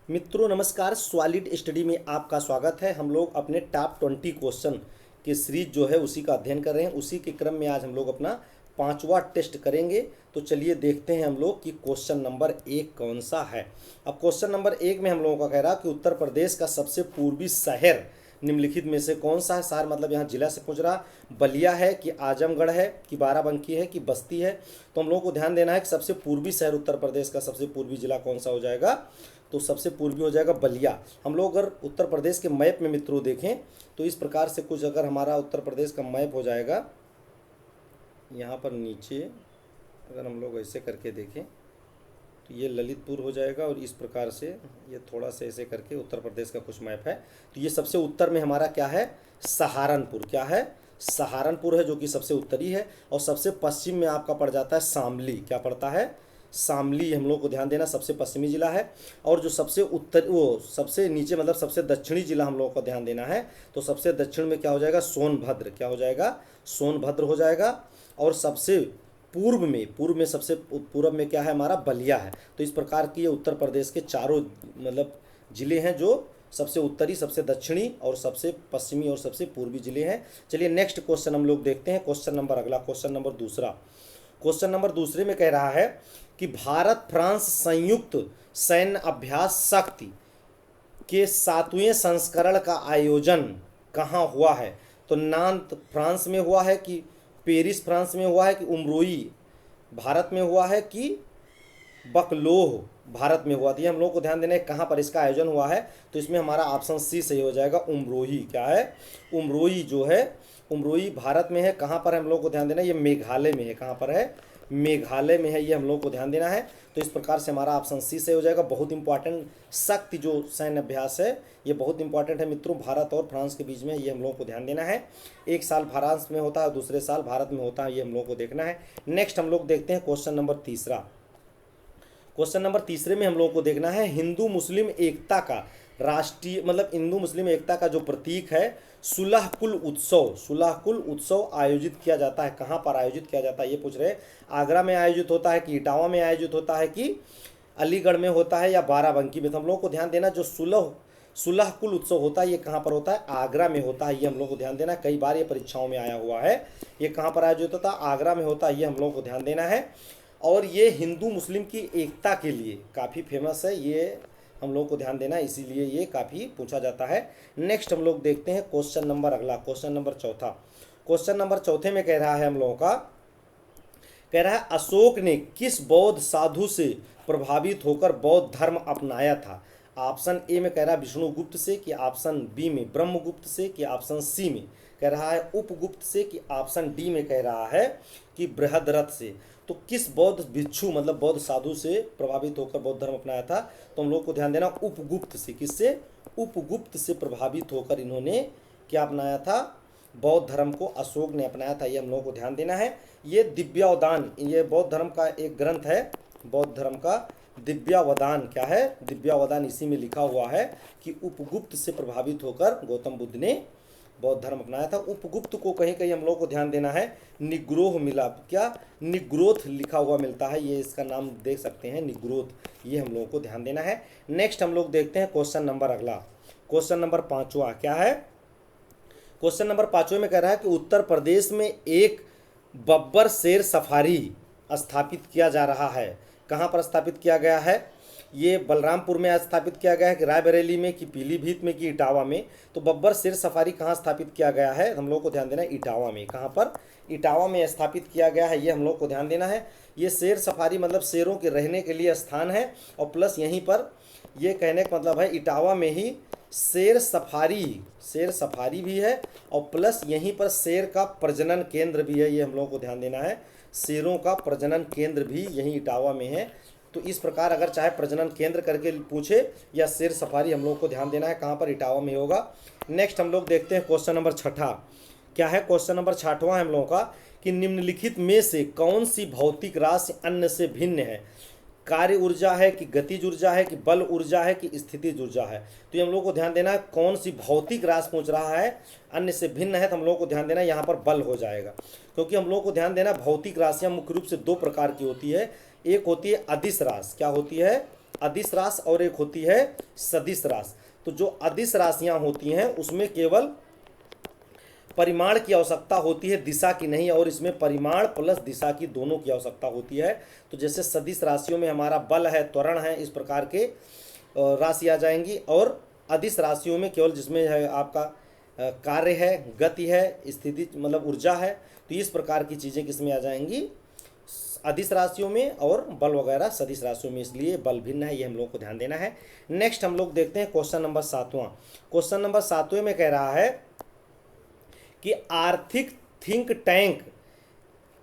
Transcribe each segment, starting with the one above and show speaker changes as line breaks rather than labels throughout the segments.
मित्रों नमस्कार। Solid study में आपका स्वागत है। हम लोग अपने टॉप 20 क्वेश्चन की सीरीज जो है उसी का अध्ययन कर रहे हैं। उसी के क्रम में आज हम लोग अपना 5वां टेस्ट करेंगे। तो चलिए देखते हैं हम लोग कि क्वेश्चन नंबर 1 कौन सा है। अब क्वेश्चन नंबर 1 में हम लोगों का कह रहा कि उत्तर प्रदेश का सबसे पूर्वी शहर निम्नलिखित में से कौन सा है। शहर मतलब यहाँ जिला से पूछ रहा, बलिया है कि आजमगढ़ है कि बाराबंकी है कि बस्ती है। तो हम लोगों को ध्यान देना है कि सबसे पूर्वी शहर उत्तर प्रदेश का सबसे पूर्वी जिला कौन सा हो जाएगा। तो सबसे पूर्वी हो जाएगा बलिया। हम लोग अगर उत्तर प्रदेश के मैप में मित्रों देखें तो इस प्रकार से कुछ अगर हमारा उत्तर प्रदेश का मैप हो जाएगा, यहाँ पर नीचे अगर हम लोग ऐसे करके देखें तो ये ललितपुर हो जाएगा और इस प्रकार से ये थोड़ा सा ऐसे करके उत्तर प्रदेश का कुछ मैप है। तो ये सबसे उत्तर में हमारा क्या है, सहारनपुर। क्या है, सहारनपुर है जो कि सबसे उत्तरी है। और सबसे पश्चिम में आपका पड़ जाता है शामली। क्या पड़ता है, शामली। हम लोग को ध्यान देना सबसे पश्चिमी जिला है। और जो सबसे उत्तर वो सबसे नीचे मतलब सबसे दक्षिणी जिला हम लोगों को ध्यान देना है। तो सबसे दक्षिण में क्या हो जाएगा, सोनभद्र। क्या हो जाएगा, सोनभद्र हो जाएगा। और सबसे पूर्व में सबसे पूर्व में क्या है हमारा, बलिया है। तो इस प्रकार की ये उत्तर प्रदेश के चारों मतलब जिले हैं जो सबसे उत्तरी, सबसे दक्षिणी और सबसे पश्चिमी और सबसे पूर्वी जिले हैं। चलिए नेक्स्ट क्वेश्चन हम लोग देखते हैं। क्वेश्चन नंबर अगला, क्वेश्चन नंबर दूसरा। क्वेश्चन नंबर दूसरे में कह रहा है कि भारत फ्रांस संयुक्त सैन्य अभ्यास शक्ति के 7वें संस्करण का आयोजन कहाँ हुआ है। तो नांत फ्रांस में हुआ है कि पेरिस फ्रांस में हुआ है कि उमरोई भारत में हुआ है कि बकलोह भारत में हुआ। तो ये हम लोग को ध्यान देना है कहाँ पर इसका आयोजन हुआ है। तो इसमें हमारा ऑप्शन सी सही हो जाएगा, उमरोही। क्या है, उमरोई जो है, उमरोई भारत में है। कहाँ पर है हम लोग को ध्यान देना है, ये मेघालय में है। कहाँ पर है, मेघालय में है। ये हम लोग को ध्यान देना है। तो इस प्रकार से हमारा ऑप्शन सी से हो जाएगा। बहुत इंपॉर्टेंट शक्ति जो सैन्य अभ्यास है ये बहुत इंपॉर्टेंट है मित्रों, भारत और फ्रांस के बीच में। ये हम लोग को ध्यान देना है। एक साल फ्रांस में होता है, दूसरे साल भारत में होता है। ये हम लोग को देखना है। नेक्स्ट हम लोग देखते हैं क्वेश्चन नंबर तीसरा। क्वेश्चन नंबर तीसरे में हम लोगों को देखना है हिंदू मुस्लिम एकता का राष्ट्रीय मतलब हिंदू मुस्लिम एकता का जो प्रतीक है सुलह कुल उत्सव, सुलह कुल उत्सव आयोजित किया जाता है। कहाँ पर आयोजित किया जाता है ये पूछ रहे हैं। आगरा में आयोजित होता है कि इटावा में आयोजित होता है कि अलीगढ़ में होता है या बाराबंकी में। तो हम लोग को ध्यान देना जो सुलह कुल उत्सव होता है ये कहाँ पर होता है, आगरा में होता है। ये हम लोग को ध्यान देना, कई बार ये परीक्षाओं में आया हुआ है। ये कहाँ पर आयोजित होता है, आगरा में होता है। ये हम लोग को ध्यान देना है। और ये हिंदू मुस्लिम की एकता के लिए काफ़ी फेमस है। ये हम लोग को ध्यान देना है, इसीलिए ये काफ़ी पूछा जाता है। नेक्स्ट हम लोग देखते हैं क्वेश्चन नंबर अगला, क्वेश्चन नंबर चौथा। क्वेश्चन नंबर चौथे में कह रहा है हम लोगों का, कह रहा है अशोक ने किस बौद्ध साधु से प्रभावित होकर बौद्ध धर्म अपनाया था। ऑप्शन ए में कह रहा है विष्णुगुप्त से कि ऑप्शन बी में ब्रह्मगुप्त से कि ऑप्शन सी में कह रहा है उपगुप्त से कि ऑप्शन डी में कह रहा है कि बृहद्रथ से। तो किस बौद्ध भिक्षु मतलब बौद्ध साधु से प्रभावित होकर बौद्ध धर्म अपनाया था। तो हम लोग को ध्यान देना उपगुप्त से। किससे, उपगुप्त से प्रभावित होकर इन्होंने क्या अपनाया था, बौद्ध धर्म को अशोक ने अपनाया था। ये हम लोगों को ध्यान देना है। ये दिव्यावदान, ये बौद्ध धर्म का एक ग्रंथ है, बौद्ध धर्म का दिव्यावदान। क्या है, दिव्यावदान। इसी में लिखा हुआ है कि उपगुप्त से प्रभावित होकर गौतम बुद्ध ने बौद्ध धर्म अपनाया था। उपगुप्त को कहीं कहीं हम लोग को ध्यान देना है निग्रोह मिला, क्या निग्रोथ लिखा हुआ मिलता है। ये इसका नाम देख सकते हैं, निग्रोथ। ये हम लोगों को ध्यान देना है। नेक्स्ट हम लोग देखते हैं क्वेश्चन नंबर अगला, क्वेश्चन नंबर पांचवा। क्या है, क्वेश्चन नंबर पांचवें में कह रहा है कि उत्तर प्रदेश में एक बब्बर शेर सफारी स्थापित किया जा रहा है। कहाँ पर स्थापित किया गया है, ये बलरामपुर में स्थापित किया गया है कि रायबरेली में कि पीलीभीत में कि इटावा में। तो बब्बर शेर सफारी कहाँ स्थापित किया गया है, हम लोग को ध्यान देना है इटावा में। कहाँ पर, इटावा में स्थापित किया गया है। ये हम लोग को ध्यान देना है। ये शेर सफारी मतलब शेरों के रहने के लिए स्थान है। और प्लस यहीं पर ये कहने का मतलब है इटावा में ही शेर सफारी भी है। और प्लस यहीं पर शेर का प्रजनन केंद्र भी है। ये हम लोगों को ध्यान देना है, शेरों का प्रजनन केंद्र भी यहीं इटावा में है। तो इस प्रकार अगर चाहे प्रजनन केंद्र करके पूछे या शेर सफारी, हम लोग को ध्यान देना है कहाँ पर, इटावा में होगा। नेक्स्ट हम लोग देखते हैं क्वेश्चन नंबर छठा। क्या है, क्वेश्चन नंबर छठवां है हम लोगों का कि निम्नलिखित में से कौन सी भौतिक राशि अन्य से भिन्न है। कार्य ऊर्जा है कि गतिज ऊर्जा है कि बल ऊर्जा है कि स्थितिज ऊर्जा है। तो ये हम लोग को ध्यान देना है कौन सी भौतिक राशि पूछ रहा है, अन्य से भिन्न है। तो हम लोग को ध्यान देना है यहाँ पर बल हो जाएगा। क्योंकि हम लोग को ध्यान देना भौतिक राशियाँ मुख्य रूप से दो प्रकार की होती है। एक होती है अदिश राशि। क्या होती है, अदिश राशि और एक होती है सदिश राशि। तो जो अदिश राशियां होती हैं उसमें केवल परिमाण की आवश्यकता होती है, दिशा की नहीं, और इसमें परिमाण प्लस दिशा की दोनों की आवश्यकता होती है। तो जैसे सदिश राशियों में हमारा बल है, त्वरण है, इस प्रकार के राशि आ जाएंगी, और अदिश राशियों में केवल जिसमें है आपका कार्य है, गति है, स्थिति मतलब ऊर्जा है। तो इस प्रकार की चीज़ें किसमें आ जाएंगी, अदिश राशियों में, और बल वगैरह सदिश राशियों में, इसलिए बल भिन्न है, ये हम लोग को ध्यान देना है। नेक्स्ट हम लोग देखते हैं क्वेश्चन नंबर 7वां। क्वेश्चन नंबर 7वें में कह रहा है कि आर्थिक थिंक टैंक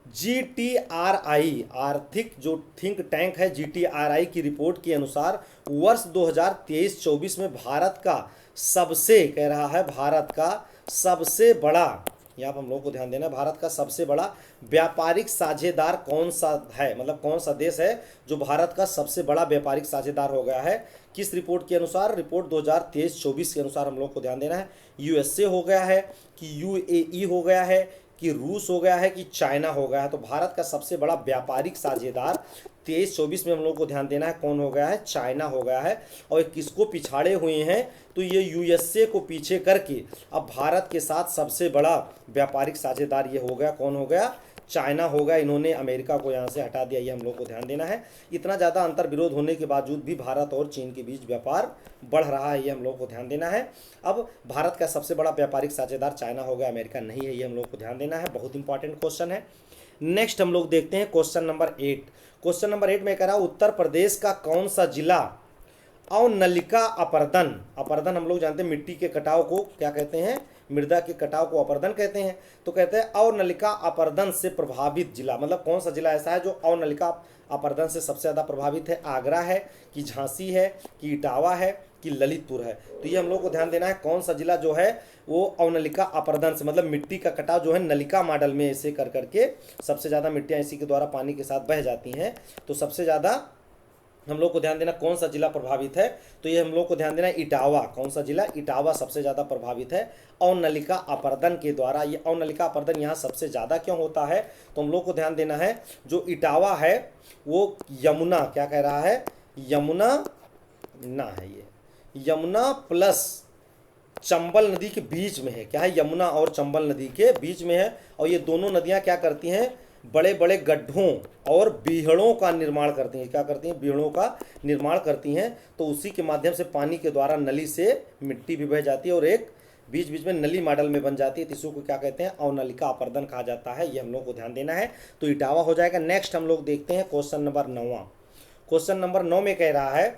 GTRI, आर्थिक जो थिंक टैंक है GTRI की रिपोर्ट के अनुसार वर्ष 2023-24 में भारत का सबसे, कह रहा है भारत का सबसे बड़ा, यहाँ पर हम लोग को ध्यान देना है, भारत का सबसे बड़ा व्यापारिक साझेदार कौन सा है, मतलब कौन सा देश है जो भारत का सबसे बड़ा व्यापारिक साझेदार हो गया है। किस रिपोर्ट के अनुसार, रिपोर्ट 2023-24 के अनुसार हम लोग को ध्यान देना है। USA हो गया है कि UAE हो गया है कि रूस हो गया है कि चाइना हो गया है। तो भारत का सबसे बड़ा व्यापारिक साझेदार 23-24 में हम लोग को ध्यान देना है, कौन हो गया है, चाइना हो गया है। और किसको पिछाड़े हुए हैं, तो ये USA को पीछे करके अब भारत के साथ सबसे बड़ा व्यापारिक साझेदार ये हो गया, कौन हो गया, चाइना हो गया। इन्होंने अमेरिका को यहाँ से हटा दिया, ये हम लोग को ध्यान देना है। इतना ज़्यादा अंतर विरोध होने के बावजूद भी भारत और चीन के बीच व्यापार बढ़ रहा है, ये हम लोग को ध्यान देना है। अब भारत का सबसे बड़ा व्यापारिक साझेदार चाइना हो गया, अमेरिका नहीं है, ये हम लोग को ध्यान देना है। बहुत इंपॉर्टेंट क्वेश्चन है। नेक्स्ट हम लोग देखते हैं क्वेश्चन नंबर 8। क्वेश्चन नंबर 8 में कह रहा है उत्तर प्रदेश का कौन सा जिला अवनलिका अपर्दन, अपर्दन हम लोग जानते हैं मिट्टी के कटाव को क्या कहते हैं, मृदा के कटाव को अपर्दन कहते हैं। तो कहते हैं अवनलिका अपर्दन से प्रभावित जिला, मतलब कौन सा जिला ऐसा है जो अवनलिका अपर्दन से सबसे ज़्यादा प्रभावित है। आगरा है कि झांसी है कि इटावा है कि ललितपुर है। तो ये हम लोग को ध्यान देना है, कौन सा जिला जो है वो अवनलिका अपर्दन से, मतलब मिट्टी का कटाव जो है नलिका मॉडल में ऐसे कर करके सबसे ज़्यादा मिट्टियाँ इसी के द्वारा पानी के साथ बह जाती हैं। तो सबसे ज़्यादा हम लोग को ध्यान देना कौन सा जिला प्रभावित है, तो ये हम लोग को ध्यान देना इटावा, कौन सा जिला, इटावा सबसे ज़्यादा प्रभावित है अवनलिका अपर्दन के द्वारा। ये अवनलिका अपर्दन यहाँ सबसे ज़्यादा क्यों होता है, तो हम लोग को ध्यान देना है जो इटावा है वो यमुना, क्या कह रहा है, यमुना ना है, ये यमुना प्लस चंबल नदी के बीच में है। क्या है, यमुना और चंबल नदी के बीच में है। और ये दोनों नदियाँ क्या करती हैं, बड़े बड़े गड्ढों और बीहड़ों का निर्माण करती हैं। क्या करती हैं, बीहड़ों का निर्माण करती हैं। तो उसी के माध्यम से पानी के द्वारा नली से मिट्टी भी बह जाती है और एक बीच बीच में नली मॉडल में बन जाती है। तो इसको क्या कहते हैं, अवनलिका अपर्दन कहा जाता है। ये हम लोग को ध्यान देना है। तो इटावा हो जाएगा। नेक्स्ट हम लोग देखते हैं क्वेश्चन नंबर 9। क्वेश्चन नंबर 9 में कह रहा है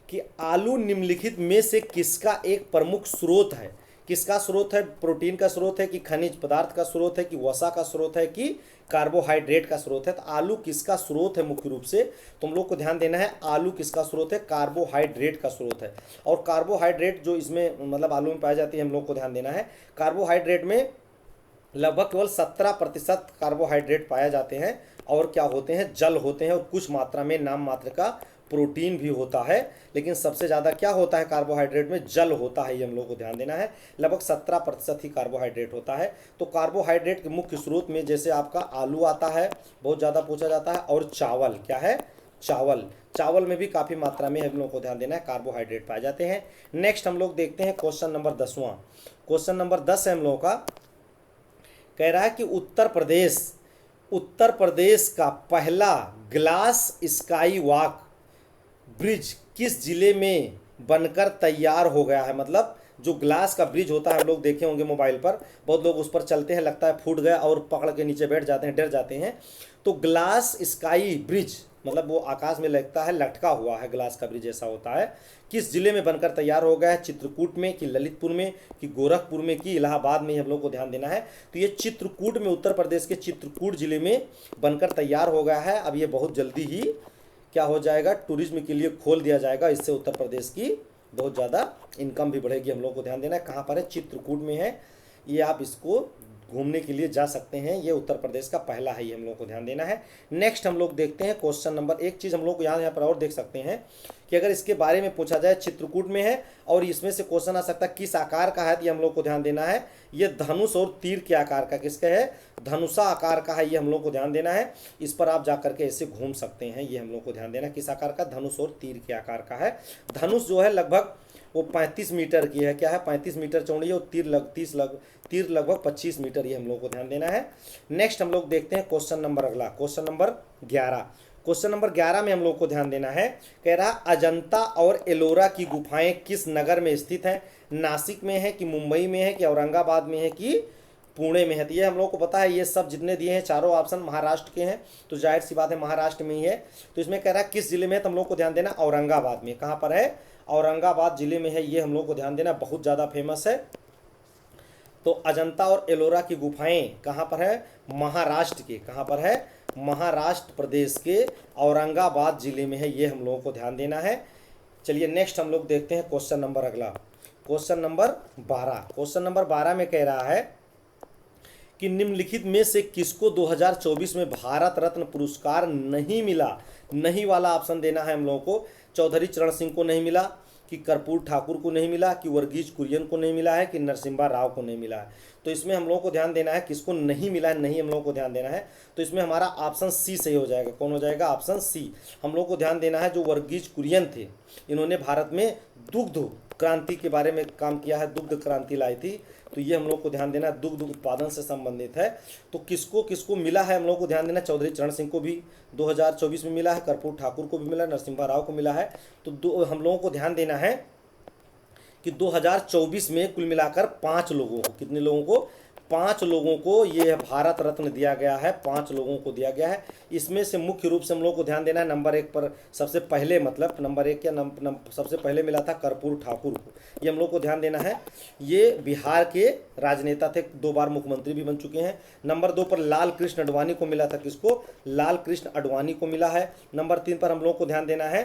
कि आलू निम्नलिखित में से किसका एक प्रमुख स्रोत है। किसका स्रोत है, प्रोटीन का स्रोत है कि खनिज पदार्थ का स्रोत है कि वसा का स्रोत है कि कार्बोहाइड्रेट का स्रोत है। तो आलू किसका स्रोत है मुख्य रूप से, तो हम लोग को ध्यान देना है आलू किसका स्रोत है, कार्बोहाइड्रेट का स्रोत है। और कार्बोहाइड्रेट जो इसमें मतलब आलू में पाई जाती है, हम लोग को ध्यान देना है कार्बोहाइड्रेट में लगभग केवल 17% कार्बोहाइड्रेट पाए जाते हैं। और क्या होते हैं, जल होते हैं, और कुछ मात्रा में नाम मात्र का प्रोटीन भी होता है। लेकिन सबसे ज़्यादा क्या होता है कार्बोहाइड्रेट में, जल होता है। ये हम लोग को ध्यान देना है। लगभग 17% ही कार्बोहाइड्रेट होता है। तो कार्बोहाइड्रेट के मुख्य स्रोत में जैसे आपका आलू आता है, बहुत ज़्यादा पूछा जाता है, और चावल, क्या है, चावल, चावल में भी काफ़ी मात्रा में हम लोग को ध्यान देना है कार्बोहाइड्रेट पाए जाते हैं। नेक्स्ट हम लोग देखते हैं क्वेश्चन नंबर 10वां। क्वेश्चन नंबर 10 है हम लोगों का, कह रहा है कि उत्तर प्रदेश का पहला ग्लास स्काई वॉक ब्रिज किस जिले में बनकर तैयार हो गया है। मतलब जो ग्लास का ब्रिज होता है, हम लोग देखे होंगे मोबाइल पर, बहुत लोग उस पर चलते हैं, लगता है फूट गया और पकड़ के नीचे बैठ जाते हैं, डर जाते हैं। तो ग्लास स्काई ब्रिज मतलब वो आकाश में लगता है, लटका हुआ है, ग्लास का ब्रिज ऐसा होता है। किस जिले में बनकर तैयार हो गया है, चित्रकूट में कि ललितपुर में कि गोरखपुर में कि इलाहाबाद में, हम लोग को ध्यान देना है। तो ये चित्रकूट में, उत्तर प्रदेश के चित्रकूट जिले में बनकर तैयार हो गया है। अब ये बहुत जल्दी ही क्या हो जाएगा, टूरिज्म के लिए खोल दिया जाएगा। इससे उत्तर प्रदेश की बहुत ज़्यादा इनकम भी बढ़ेगी। हम लोग को ध्यान देना है कहाँ पर है, चित्रकूट में है। ये आप इसको घूमने के लिए जा सकते हैं। ये उत्तर प्रदेश का पहला है, ये हम लोग को ध्यान देना है। नेक्स्ट हम लोग देखते हैं क्वेश्चन नंबर, एक चीज़ हम लोग यहाँ पर और देख सकते हैं कि अगर इसके बारे में पूछा जाए, चित्रकूट में है और इसमें से क्वेश्चन आ सकता है किस आकार का है, तो ये हम लोग को ध्यान देना है। ये धनुष और तीर के आकार का, किसका है, धनुषा आकार का है, ये हम लोग को ध्यान देना है। इस पर आप जाकर के ऐसे घूम सकते हैं, ये हम लोग को ध्यान देना, किस आकार का, धनुष और तीर के आकार का है। धनुष जो है लगभग वो 35 मीटर की है, क्या है, 35 मीटर चौड़ी है, और तीर लगभग 25 मीटर, ये हम लोग को ध्यान देना है। नेक्स्ट हम लोग देखते हैं क्वेश्चन नंबर अगला, क्वेश्चन नंबर 11। क्वेश्चन नंबर 11 में हम लोग को ध्यान देना है, कह रहा अजंता और एलोरा की गुफाएं किस नगर में स्थित हैं, नासिक में है कि मुंबई में है कि औरंगाबाद में है कि पुणे में है। तो ये हम लोग को पता है, ये सब जितने दिए हैं चारों ऑप्शन महाराष्ट्र के हैं, तो जाहिर सी बात है महाराष्ट्र में ही है। तो इसमें कह रहा है किस जिले में है, तो हम लोग को ध्यान देना औरंगाबाद में। कहाँ पर है, औरंगाबाद जिले में है, ये हम लोग को ध्यान देना, बहुत ज़्यादा फेमस है। तो अजंता और एलोरा की गुफाएं कहाँ पर है, महाराष्ट्र के, कहाँ पर है, महाराष्ट्र प्रदेश के औरंगाबाद जिले में है, ये हम लोगों को ध्यान देना है। चलिए नेक्स्ट हम लोग देखते हैं क्वेश्चन नंबर अगला, क्वेश्चन नंबर 12। क्वेश्चन नंबर 12 में कह रहा है कि निम्नलिखित में से किसको 2024 में भारत रत्न पुरस्कार नहीं मिला। नहीं वाला ऑप्शन देना है हम लोगों को। चौधरी चरण सिंह को नहीं मिला, कि कर्पूर ठाकुर को नहीं मिला, कि वर्गीज कुरियन को नहीं मिला है, कि नरसिम्हा राव को नहीं मिला है। तो इसमें हम लोगों को ध्यान देना है किसको नहीं मिला है, नहीं हम लोगों को ध्यान देना है। तो इसमें हमारा ऑप्शन सी सही हो जाएगा। कौन हो जाएगा, ऑप्शन सी। हम लोग को ध्यान देना है, जो वर्गीज कुरियन थे, इन्होंने भारत में दुग्ध क्रांति के बारे में काम किया है, दुग्ध क्रांति लाई थी। तो ये हम लोग को ध्यान देना, दुग्ध उत्पादन से संबंधित है। तो किसको किसको मिला है हम लोग को ध्यान देना, चौधरी चरण सिंह को भी 2024 में मिला है, कर्पूर ठाकुर को भी मिला, नरसिम्हा राव को मिला है। तो हम लोगों को ध्यान देना है कि 2024 में कुल मिलाकर 5 लोगों को, कितने लोगों को, 5 लोगों को ये भारत रत्न दिया गया है, 5 लोगों को दिया गया है। इसमें से मुख्य रूप से हम लोग को ध्यान देना है नंबर 1 पर, सबसे पहले मतलब नंबर 1 या सबसे पहले मिला था कर्पूर ठाकुर को, ये हम लोग को ध्यान देना है। ये बिहार के राजनेता थे, 2 बार मुख्यमंत्री भी बन चुके हैं। नंबर 2 पर लाल कृष्ण आडवाणी को मिला था, किसको, लाल कृष्ण आडवाणी को मिला है। नंबर 3 पर हम लोग को ध्यान देना है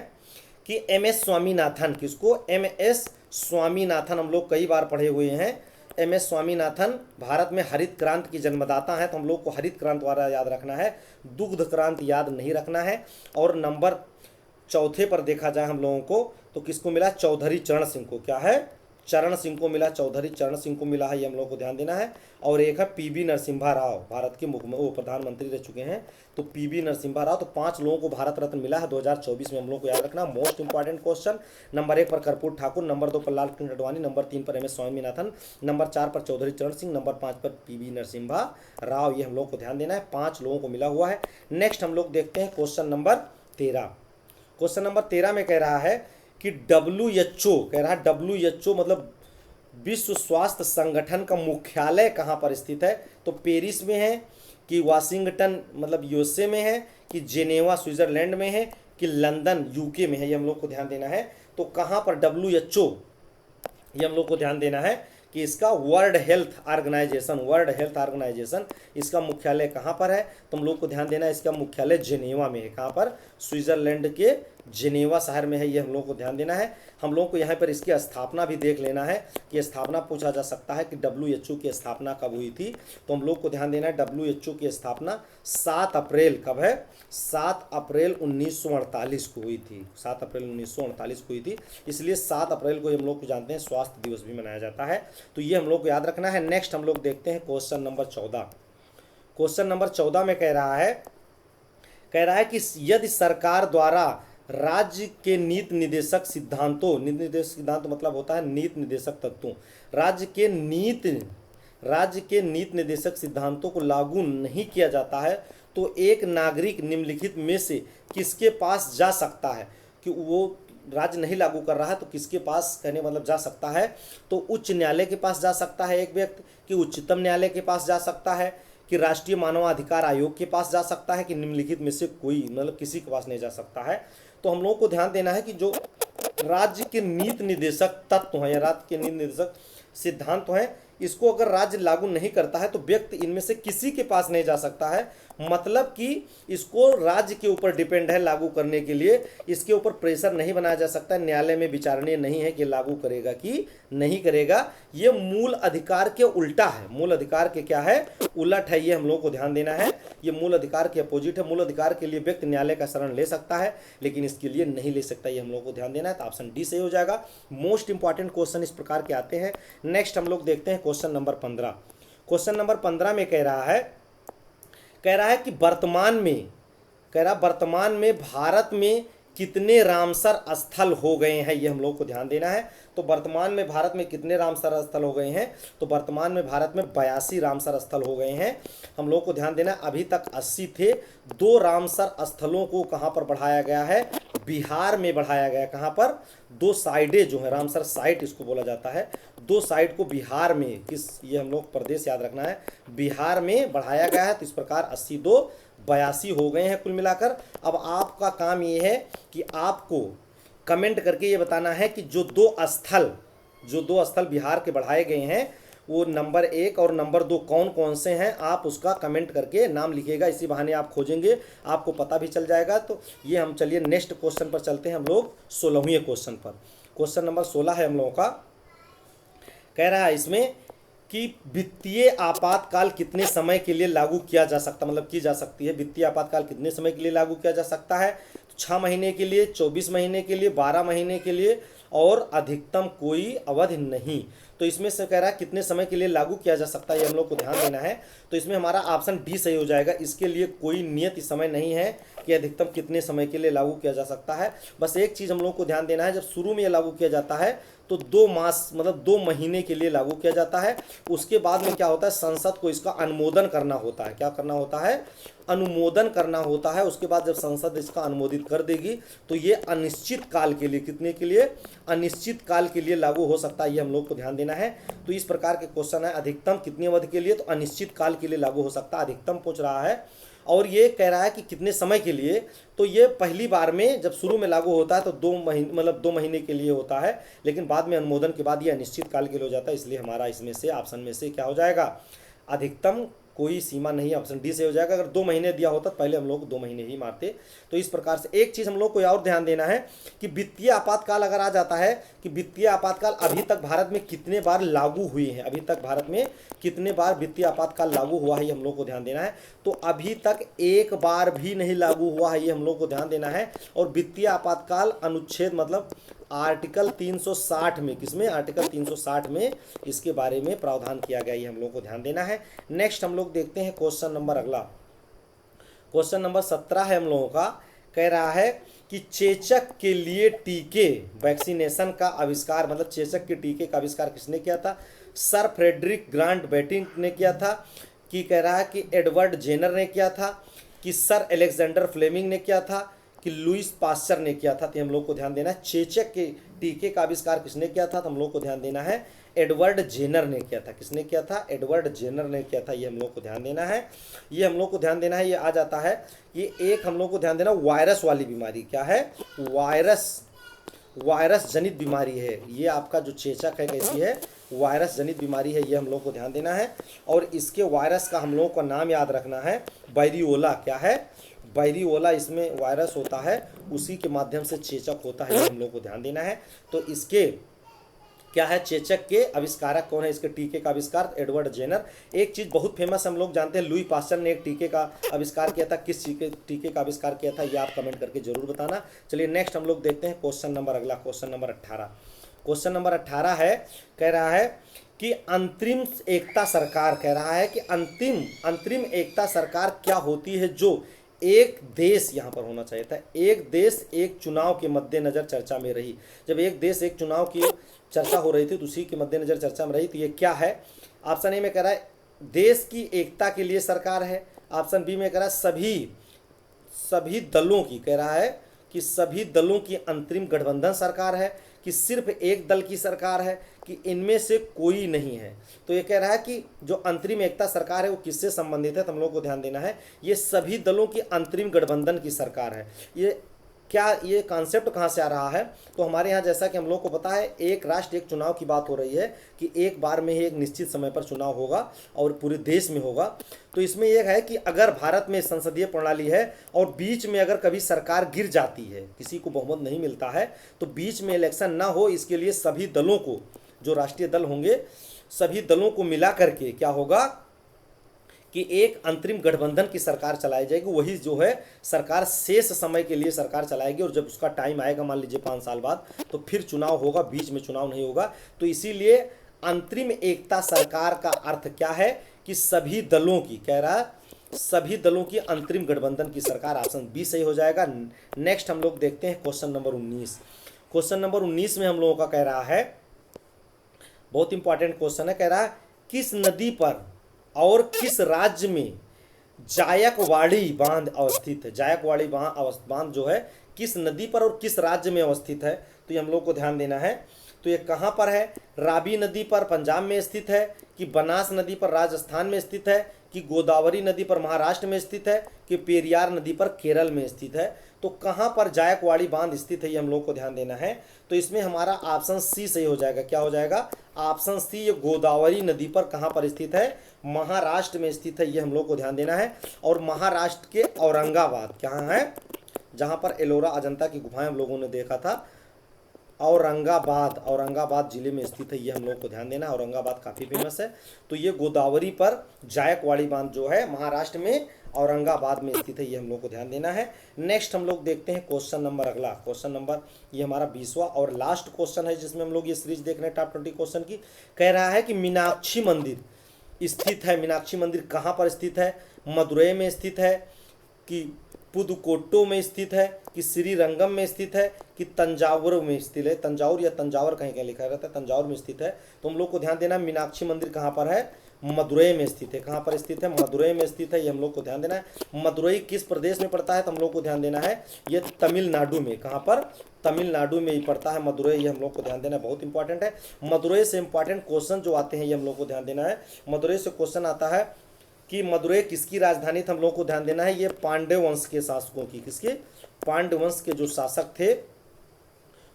कि MS स्वामीनाथन, किसको, MS स्वामीनाथन, हम लोग कई बार पढ़े हुए हैं। MS स्वामीनाथन भारत में हरित क्रांति की जन्मदाता है, तो हम लोग को हरित क्रांति वाला याद रखना है, दुग्ध क्रांति याद नहीं रखना है। और नंबर 4 पर देखा जाए हम लोगों को, तो किसको मिला, चौधरी चरण सिंह को, क्या है, चरण सिंह को मिला, चौधरी चरण सिंह को मिला है, ये हम लोग को ध्यान देना है। और एक है PV नरसिम्हा राव, भारत के प्रधानमंत्री रह चुके हैं, तो PV नरसिम्हा राव। तो 5 लोगों को भारत रत्न मिला है 2024 में, हम लोग को याद रखना। मोस्ट इंपॉर्टेंट क्वेश्चन, नंबर 1 पर कर्पूर ठाकुर, नंबर 2 पर लाल कृष्ण आडवाणी, नंबर 3 पर MS स्वामीनाथन, नंबर 4 पर चौधरी चरण सिंह, नंबर 5 पर PV नरसिम्हा राव, ये हम लोग को ध्यान देना है। 5 लोगों को मिला हुआ है। नेक्स्ट हम लोग देखते हैं क्वेश्चन नंबर 13। क्वेश्चन नंबर 13 में कह रहा है कि WHO, कह रहा है WHO मतलब विश्व स्वास्थ्य संगठन का मुख्यालय कहाँ पर स्थित है। तो पेरिस में है, कि वाशिंगटन मतलब USA में है, कि जेनेवा स्विट्जरलैंड में है, कि लंदन UK में है, ये हम लोग को ध्यान देना है। तो कहाँ पर WHO, ये हम लोग को ध्यान देना है कि इसका वर्ल्ड हेल्थ ऑर्गेनाइजेशन इसका मुख्यालय कहाँ पर है। तो हम लोग को ध्यान देना है इसका मुख्यालय जेनेवा में है। कहाँ पर, स्विट्जरलैंड के जेनेवा शहर में है, ये हम लोग को ध्यान देना है। हम लोग को यहाँ पर इसकी स्थापना भी देख लेना है कि स्थापना पूछा जा सकता है कि WHO की स्थापना कब हुई थी। तो हम लोग को ध्यान देना है WHO की स्थापना 7 अप्रैल कब है, 7 अप्रैल 1948 को हुई थी, 7 अप्रैल 1948 को हुई थी। इसलिए 7 अप्रैल को हम लोग को जानते हैं स्वास्थ्य दिवस भी मनाया जाता है। तो ये हम लोग को याद रखना है। नेक्स्ट हम लोग देखते हैं क्वेश्चन नंबर 14। क्वेश्चन नंबर 14 में कह रहा है कि यदि सरकार द्वारा राज्य के नीति निर्देशक सिद्धांतों, नीति निर्देशक सिद्धांत मतलब होता है नीति निर्देशक तत्वों, राज्य के नीति निर्देशक सिद्धांतों को लागू नहीं किया जाता है, तो एक नागरिक निम्नलिखित में से किसके पास जा सकता है। कि वो राज्य नहीं लागू कर रहा है तो किसके पास, कहने मतलब जा सकता है, तो उच्च न्यायालय के पास जा सकता है एक व्यक्ति, कि उच्चतम न्यायालय के पास जा सकता है, कि राष्ट्रीय मानवाधिकार आयोग के पास जा सकता है, कि निम्नलिखित में से कोई मतलब किसी के पास नहीं जा सकता है। तो हम लोगों को ध्यान देना है कि जो राज्य के नीति निर्देशक तत्व हैं या राज्य के नीति निर्देशक सिद्धांत हैं, इसको अगर राज्य लागू नहीं करता है तो व्यक्ति इनमें से किसी के पास नहीं जा सकता है। मतलब कि इसको राज्य के ऊपर डिपेंड है लागू करने के लिए, इसके ऊपर प्रेशर नहीं बनाया जा सकता, न्यायालय में विचारणीय नहीं है कि लागू करेगा कि नहीं करेगा। ये मूल अधिकार के उल्टा है, मूल अधिकार के क्या है, उलट है, ये हम लोगों को ध्यान देना है। ये मूल अधिकार के अपोजिट है। मूल अधिकार के लिए व्यक्ति न्यायालय का शरण ले सकता है, लेकिन इसके लिए नहीं ले सकता, ये हम लोगों को ध्यान देना है। तो ऑप्शन डी सही हो जाएगा। मोस्ट इंपॉर्टेंट क्वेश्चन इस प्रकार के आते हैं। नेक्स्ट हम लोग देखते हैं क्वेश्चन नंबर 15। क्वेश्चन नंबर 15 में कह रहा है कि वर्तमान में भारत में कितने रामसर स्थल हो गए हैं, ये हम लोग को ध्यान देना है। तो वर्तमान में भारत में कितने रामसर स्थल हो गए हैं, तो वर्तमान में भारत में 82 रामसर स्थल हो गए हैं, हम लोग को ध्यान देना है। अभी तक 80 थे। 2 रामसर स्थलों को कहाँ पर बढ़ाया गया है, बिहार में बढ़ाया गया। कहाँ पर, 2 साइडें जो है, रामसर साइट इसको बोला जाता है, 2 साइट को बिहार में, ये हम लोग प्रदेश याद रखना है, बिहार में बढ़ाया गया है। तो इस प्रकार 80 2 82 हो गए हैं कुल मिलाकर। अब आपका काम ये है कि आपको कमेंट करके ये बताना है कि जो दो स्थल बिहार के बढ़ाए गए हैं वो नंबर 1 और नंबर 2 कौन कौन से हैं, आप उसका कमेंट करके नाम लिखिएगा। इसी बहाने आप खोजेंगे, आपको पता भी चल जाएगा। तो ये हम चलिए नेक्स्ट क्वेश्चन पर चलते हैं हम लोग 16वें क्वेश्चन पर। क्वेश्चन नंबर 16 है हम लोगों का। कह रहा है इसमें कि वित्तीय आपातकाल कितने समय के लिए लागू किया जा सकता, मतलब की जा सकती है। वित्तीय आपातकाल कितने समय के लिए लागू किया जा सकता है, तो 6 महीने के लिए, 24 महीने के लिए, 12 महीने के लिए और अधिकतम कोई अवधि नहीं। तो इसमें से कह रहा है कितने समय के लिए लागू किया जा सकता है, ये हम लोग को ध्यान देना है। तो इसमें हमारा ऑप्शन डी सही हो जाएगा। इसके लिए कोई नियत समय नहीं है कि अधिकतम कितने समय के लिए लागू किया जा सकता है। बस एक चीज़ हम लोग को ध्यान देना है, जब शुरू में ये लागू किया जाता है तो 2 मास मतलब 2 महीने के लिए लागू किया जाता है। उसके बाद में क्या होता है, संसद को इसका अनुमोदन करना होता है। क्या करना होता है, अनुमोदन करना होता है। उसके बाद जब संसद इसका अनुमोदित कर देगी तो ये अनिश्चित काल के लिए, कितने के लिए, अनिश्चित काल के लिए लागू हो सकता है, ये हम लोग को ध्यान देना है। तो इस प्रकार के क्वेश्चन है, अधिकतम कितनी अवधि के लिए, तो अनिश्चित काल के लिए लागू हो सकता है, अधिकतम पूछ रहा है। और ये कह रहा है कि कितने समय के लिए, तो ये पहली बार में जब शुरू में लागू होता है तो 2 महीने मतलब 2 महीने के लिए होता है, लेकिन बाद में अनुमोदन के बाद ये अनिश्चित काल के लिए हो जाता है। इसलिए हमारा इसमें से ऑप्शन में से क्या हो जाएगा, अधिकतम कोई सीमा नहीं, ऑप्शन डी से हो जाएगा। अगर 2 महीने दिया होता तो पहले हम लोग 2 महीने ही मारते। तो इस प्रकार से एक चीज़ हम लोग को और ध्यान देना है कि वित्तीय आपातकाल अगर आ जाता है कि वित्तीय आपातकाल अभी तक भारत में कितने बार लागू हुए हैं, अभी तक भारत में कितने बार वित्तीय आपातकाल लागू हुआ है, ये हम लोग को ध्यान देना है। तो अभी तक एक बार भी नहीं लागू हुआ है, ये हम लोग को ध्यान देना है। और वित्तीय आपातकाल अनुच्छेद मतलब आर्टिकल 360 में, किसमें, आर्टिकल 360 में इसके बारे में प्रावधान किया गया, ये हम लोग को ध्यान देना है। नेक्स्ट हम लोग देखते हैं क्वेश्चन नंबर अगला। क्वेश्चन नंबर 17 है हम लोगों का। कह रहा है कि चेचक के लिए टीके, वैक्सीनेशन का आविष्कार, मतलब चेचक के टीके का आविष्कार किसने किया था, सर फ्रेडरिक ग्रांट बेटिंग ने किया था, कि कह रहा है कि एडवर्ड जेनर ने किया था, कि सर अलेक्जेंडर फ्लेमिंग ने किया था, कि लुइस पास्चर ने किया था। तो हम लोग को ध्यान देना है चेचक के टीके का आविष्कार किसने किया था, तो हम लोग को ध्यान देना है एडवर्ड जेनर ने किया था। किसने किया था, एडवर्ड जेनर ने किया था, ये हम लोग को ध्यान देना है। ये हम लोग को ध्यान देना है, ये आ जाता है। ये एक हम लोग को ध्यान देना, वायरस वाली बीमारी, क्या है, वायरस जनित बीमारी है। ये आपका जो चेचक है कैसी है, वायरस जनित बीमारी है, ये हम लोग को ध्यान देना है। और इसके वायरस का हम लोगों का नाम याद रखना है, वायरियोला। क्या है, वायरियोला, इसमें वायरस होता है, उसी के माध्यम से चेचक होता है, ये हम लोग को ध्यान देना है। तो इसके क्या है, चेचक के आविष्कारक कौन है, इसके टीके का आविष्कार एडवर्ड जेनर। एक चीज़ बहुत फेमस हम लोग जानते हैं, लुई पास्चर ने एक टीके का आविष्कार किया था। किस टीके का आविष्कार किया था, ये आप कमेंट करके जरूर बताना। चलिए नेक्स्ट हम लोग देखते हैं क्वेश्चन नंबर अगला, क्वेश्चन नंबर 18। क्वेश्चन नंबर 18 है, कह रहा है कि अंतरिम एकता सरकार, कह रहा है कि अंतरिम एकता सरकार क्या होती है जो एक देश, यहाँ पर होना चाहिए था, एक देश एक चुनाव के मद्देनजर चर्चा में रही। जब एक देश एक चुनाव की चर्चा हो रही थी तो उसी के मद्देनजर चर्चा में रही। तो ये क्या है, ऑप्शन ए में कह रहा है देश की एकता के लिए सरकार है, ऑप्शन बी में कह रहा है सभी दलों की, कह रहा है कि सभी दलों की अंतरिम गठबंधन सरकार है, कि सिर्फ एक दल की सरकार है, कि इनमें से कोई नहीं है। तो ये कह रहा है कि जो अंतरिम एकता सरकार है वो किससे संबंधित है, तो हम लोग को ध्यान देना है, ये सभी दलों की अंतरिम गठबंधन की सरकार है। ये क्या ये कॉन्सेप्ट कहाँ से आ रहा है? तो हमारे यहाँ जैसा कि हम लोग को पता है, एक राष्ट्र एक चुनाव की बात हो रही है कि एक बार में ही एक निश्चित समय पर चुनाव होगा और पूरे देश में होगा। तो इसमें यह है कि अगर भारत में संसदीय प्रणाली है और बीच में अगर कभी सरकार गिर जाती है, किसी को बहुमत नहीं मिलता है, तो बीच में इलेक्शन ना हो, इसके लिए सभी दलों को, जो राष्ट्रीय दल होंगे, सभी दलों को मिला करके क्या होगा कि एक अंतरिम गठबंधन की सरकार चलाई जाएगी। वही जो है सरकार शेष समय के लिए सरकार चलाएगी, और जब उसका टाइम आएगा, मान लीजिए 5 साल बाद, तो फिर चुनाव होगा, बीच में चुनाव नहीं होगा। तो इसीलिए अंतरिम एकता सरकार का अर्थ क्या है कि सभी दलों की, कह रहा है सभी दलों की अंतरिम गठबंधन की सरकार। ऑप्शन बी सही हो जाएगा। नेक्स्ट हम लोग देखते हैं क्वेश्चन नंबर 19। क्वेश्चन नंबर 19 में हम लोगों का कह रहा है, बहुत इंपॉर्टेंट क्वेश्चन है, कह रहा है किस नदी पर और किस राज्य में जायकवाड़ी बांध अवस्थित है? जायकवाड़ी बांध जो है किस नदी पर और किस राज्य में अवस्थित है? तो ये हम लोग को ध्यान देना है। तो ये कहाँ पर है? रावी नदी पर पंजाब में स्थित है, कि बनास नदी पर राजस्थान में स्थित है, कि गोदावरी नदी पर महाराष्ट्र में स्थित है, कि पेरियार नदी पर केरल में स्थित है? तो कहाँ पर जायकवाड़ी बांध स्थित है, ये हम लोग को ध्यान देना है। तो इसमें हमारा ऑप्शन सी सही हो जाएगा। क्या हो जाएगा? ऑप्शन सी, ये गोदावरी नदी पर कहाँ पर स्थित है? महाराष्ट्र में स्थित है, ये हम लोग को ध्यान देना है। और महाराष्ट्र के औरंगाबाद, कहाँ है? जहाँ पर एलोरा अजंता की गुफाएं हम लोगों ने देखा था, औरंगाबाद जिले में स्थित है, ये हम लोग को ध्यान देना है। औरंगाबाद काफ़ी फेमस है। तो ये गोदावरी पर जायकवाड़ी बांध जो है महाराष्ट्र में औरंगाबाद में स्थित है, ये हम लोग को ध्यान देना है। नेक्स्ट हम लोग देखते हैं क्वेश्चन नंबर, अगला क्वेश्चन नंबर, ये हमारा 20वां और लास्ट क्वेश्चन है जिसमें हम लोग ये सीरीज देख रहे हैं टॉप 20 क्वेश्चन की। कह रहा है कि मीनाक्षी मंदिर स्थित है, मीनाक्षी मंदिर कहाँ पर स्थित है? मदुरई में स्थित है, कि पुदुकोट्टो में स्थित है, कि श्रीरंगम में स्थित है, कि तंजावुर में स्थित है? तंजावुर या तंजावर कहीं कहीं लिखा रहता है, तंजावुर में स्थित है। तो हम लोग को ध्यान देना है मीनाक्षी मंदिर कहाँ पर है? मदुरई में स्थित है। कहाँ पर स्थित है? मदुरई में स्थित है, ये हम लोग को ध्यान देना है। मदुरई किस प्रदेश में पड़ता है? तो हम लोग को ध्यान देना है ये तमिलनाडु में। कहाँ पर? तमिलनाडु में ही पड़ता है मदुरई, ये हम लोग को ध्यान देना है, बहुत इंपॉर्टेंट है। मदुरई से इंपॉर्टेंट क्वेश्चन जो आते हैं ये हम लोग को ध्यान देना है। मदुरई से क्वेश्चन आता है कि मदुरई किसकी राजधानी थी? हम लोग को ध्यान देना है ये पांड्य वंश के शासकों की। किसके? पांड्य वंश के जो शासक थे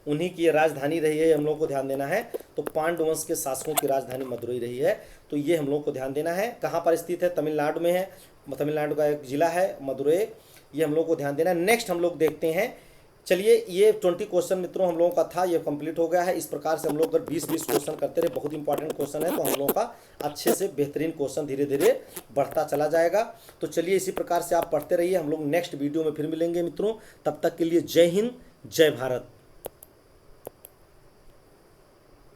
उन्हीं की राजधानी रही है, हम लोग को ध्यान देना है। तो पांड्य वंश के शासकों की राजधानी मदुरई रही है, तो ये हम लोग को ध्यान देना है। कहाँ पर स्थित है? तमिलनाडु में है, तमिलनाडु का एक जिला है मदुरई, ये हम लोग को ध्यान देना है। नेक्स्ट हम लोग देखते हैं, चलिए ये 20 क्वेश्चन मित्रों हम लोगों का था, ये कंप्लीट हो गया है। इस प्रकार से हम लोग अगर 20-20 क्वेश्चन करते रहे, बहुत इंपॉर्टेंट क्वेश्चन है, तो हम लोगों का अच्छे से बेहतरीन क्वेश्चन धीरे धीरे बढ़ता चला जाएगा। तो चलिए इसी प्रकार से आप पढ़ते रहिए, हम लोग नेक्स्ट वीडियो में फिर मिलेंगे मित्रों। तब तक के लिए जय हिंद, जय भारत।